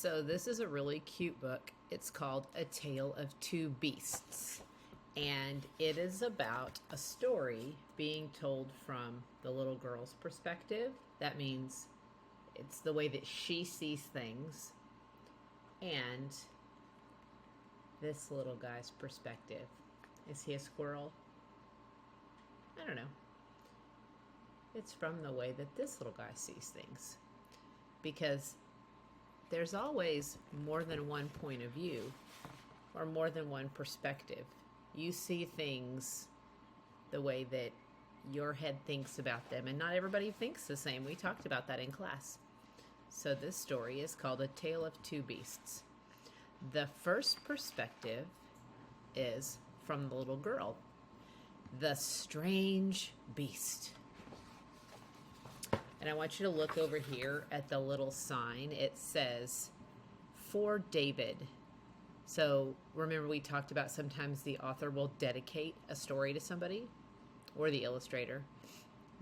So this is a really cute book. It's called A Tale of Two Beasts. And it is about a story being told from the little girl's perspective. That means it's the way that she sees things. And this little guy's perspective. Is he a squirrel? I don't know. It's from the way that this little guy sees things. Because there's always more than one point of view or more than one perspective. You see things the way that your head thinks about them, and not everybody thinks the same. We talked about that in class. So this story is called A Tale of Two Beasts. The first perspective is from the little girl, the strange beast. And I want you to look over here at the little sign. It says, for David. So remember we talked about sometimes the author will dedicate a story to somebody, or the illustrator.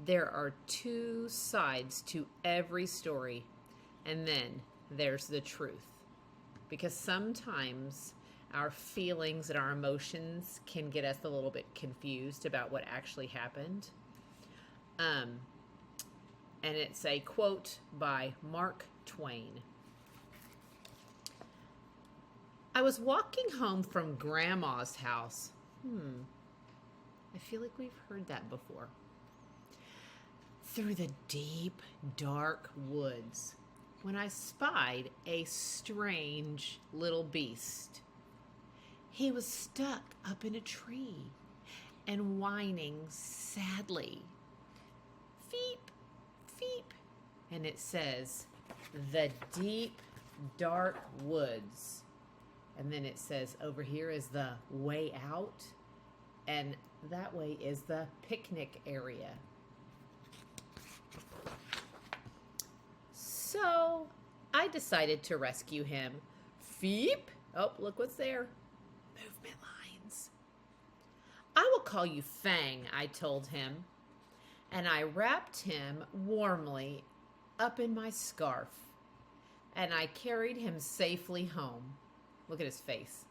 There are two sides to every story, and then there's the truth. Because sometimes our feelings and our emotions can get us a little bit confused about what actually happened. And it's a quote by Mark Twain. I was walking home from Grandma's house. I feel like we've heard that before. Through the deep, dark woods, when I spied a strange little beast. He was stuck up in a tree and whining sadly. Feep, feep. And it says, the deep, dark woods. And then it says over here is the way out. And that way is the picnic area. So I decided to rescue him. Feep. Oh, look what's there. Movement lines. I will call you Fang, I told him. And I wrapped him warmly up in my scarf. And I carried him safely home. Look at his face.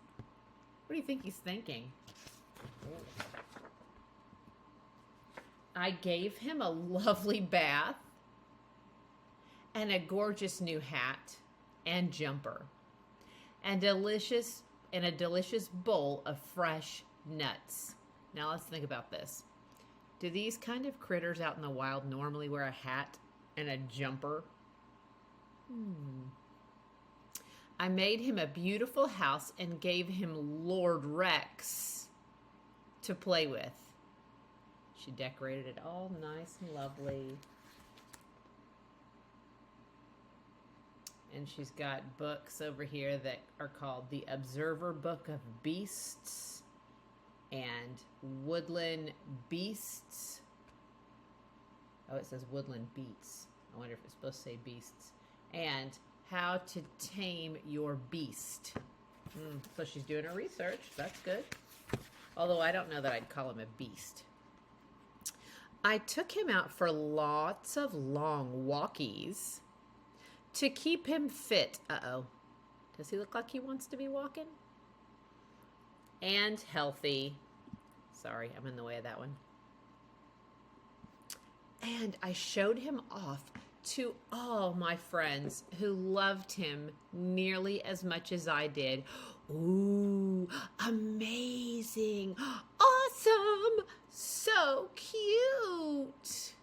What do you think he's thinking? I gave him a lovely bath and a gorgeous new hat and jumper and a delicious bowl of fresh nuts. Now let's think about this. Do these kind of critters out in the wild normally wear a hat and a jumper? I made him a beautiful house and gave him Lord Rex to play with. She decorated it all nice and lovely. And she's got books over here that are called The Observer Book of Beasts and Woodland Beasts. Oh, it says Woodland Beats. I wonder if it's supposed to say beasts. And How to Tame Your Beast. So she's doing her research. That's good. Although I don't know that I'd call him a beast. I took him out for lots of long walkies to keep him fit. Uh-oh. Does he look like he wants to be walking? And healthy. Sorry, I'm in the way of that one. And I showed him off to all my friends who loved him nearly as much as I did. Ooh, amazing, awesome, so cute.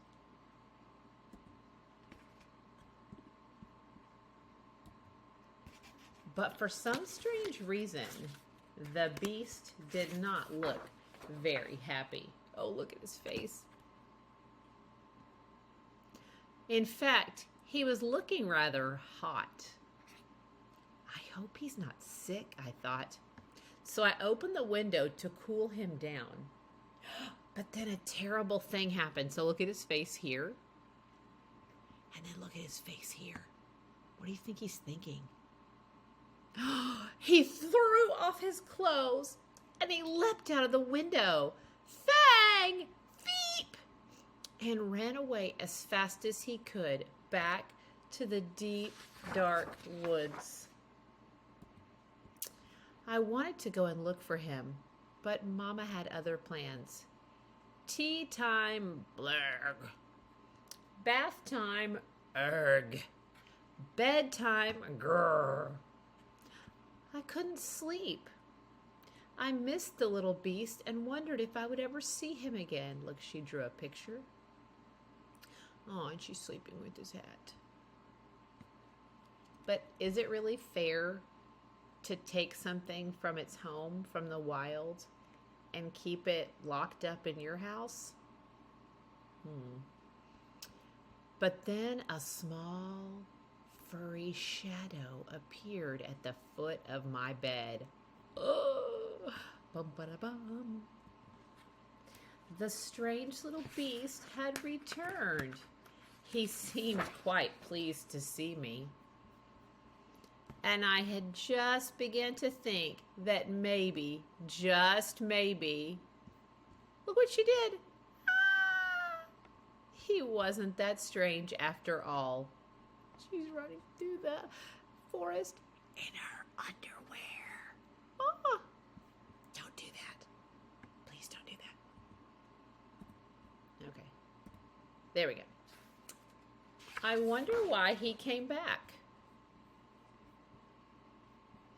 But for some strange reason, the beast did not look very happy. Oh, look at his face. In fact, he was looking rather hot. I hope he's not sick, I thought. So I opened the window to cool him down. But then a terrible thing happened. So look at his face here. And then look at his face here. What do you think he's thinking? He threw off his clothes and he leapt out of the window. Fang! Feep! And ran away as fast as he could back to the deep, dark woods. I wanted to go and look for him, but Mama had other plans. Tea time, blurg. Bath time, erg. Bedtime, grrr. I couldn't sleep. I missed the little beast and wondered if I would ever see him again. Look, she drew a picture. Oh, and she's sleeping with his hat. But is it really fair to take something from its home, from the wild, and keep it locked up in your house? But then a small, furry shadow appeared at the foot of my bed. Oh, bum-ba-da-bum. The strange little beast had returned. He seemed quite pleased to see me. And I had just begun to think that maybe, just maybe, look what she did. Ah! He wasn't that strange after all. She's running through the forest in her underwear. Oh, don't do that. Please don't do that. Okay. There we go. I wonder why he came back.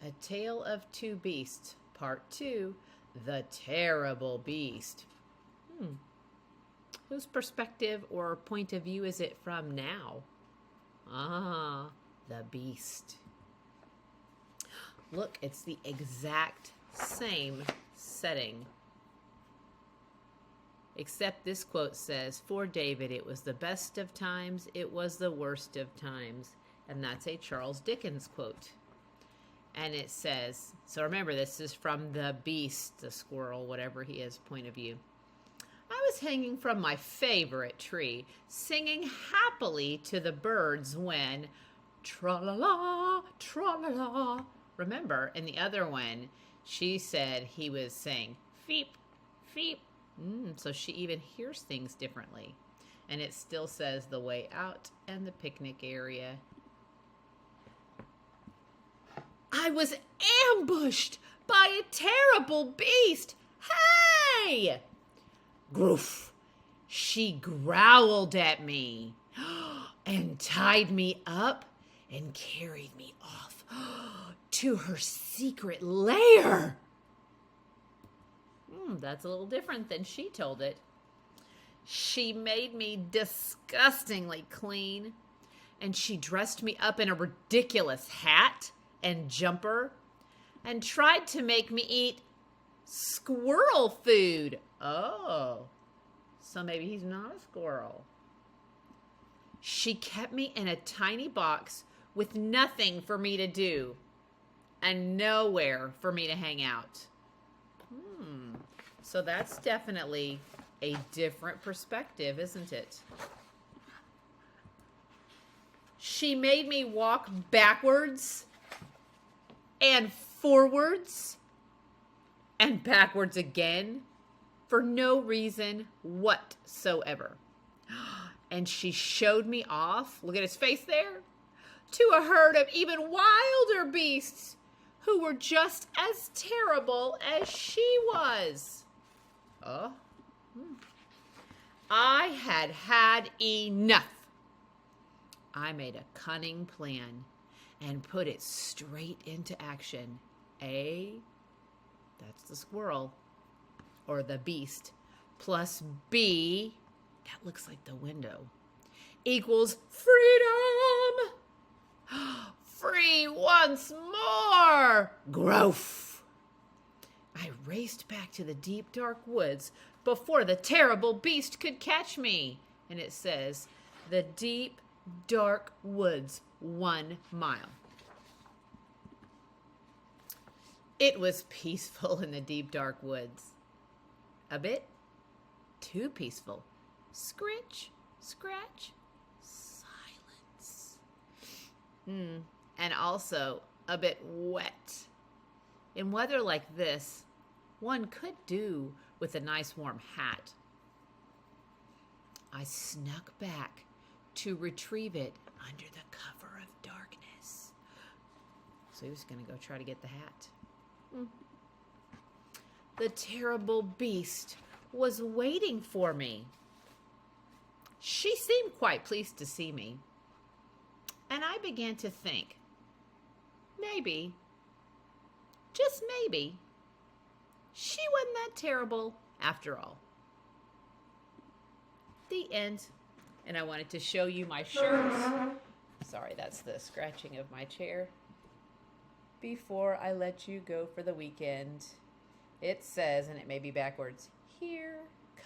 A Tale of Two Beasts, Part 2, The Terrible Beast. Whose perspective or point of view is it from now? Ah, the beast. Look, it's the exact same setting. Except this quote says, for David, it was the best of times, it was the worst of times. And that's a Charles Dickens quote. And it says, so remember, this is from the beast, the squirrel, whatever he is, point of view. I was hanging from my favorite tree, singing happily to the birds when, tra-la-la, tra-la-la. Remember, in the other one, she said he was saying, feep, feep. So she even hears things differently. And it still says the way out and the picnic area. I was ambushed by a terrible beast. Hey! Groof. She growled at me and tied me up and carried me off to her secret lair. That's a little different than she told it. She made me disgustingly clean, and she dressed me up in a ridiculous hat and jumper, and tried to make me eat squirrel food. Oh, so maybe he's not a squirrel. She kept me in a tiny box with nothing for me to do and nowhere for me to hang out. So that's definitely a different perspective, isn't it? She made me walk backwards and forwards and backwards again for no reason whatsoever. And she showed me off, look at his face there, to a herd of even wilder beasts who were just as terrible as she was. I had had enough. I made a cunning plan and put it straight into action. A, that's the squirrel, or the beast, plus B, that looks like the window, equals freedom. Free once more. Growth. I raced back to the deep, dark woods before the terrible beast could catch me. And it says, the deep, dark woods, 1 mile. It was peaceful in the deep, dark woods. A bit too peaceful. Scritch, scratch, silence. And also a bit wet. In weather like this, one could do with a nice warm hat. I snuck back to retrieve it under the cover of darkness. So he was going to go try to get the hat. The terrible beast was waiting for me. She seemed quite pleased to see me, and I began to think, maybe, just maybe, she wasn't that terrible after all. The end. And I wanted to show you my shirts. Sorry, that's the scratching of my chair. Before I let you go for the weekend, it says, and it may be backwards, here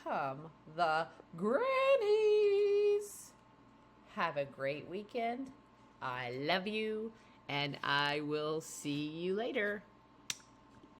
come the grannies. Have a great weekend. I love you, and I will see you later.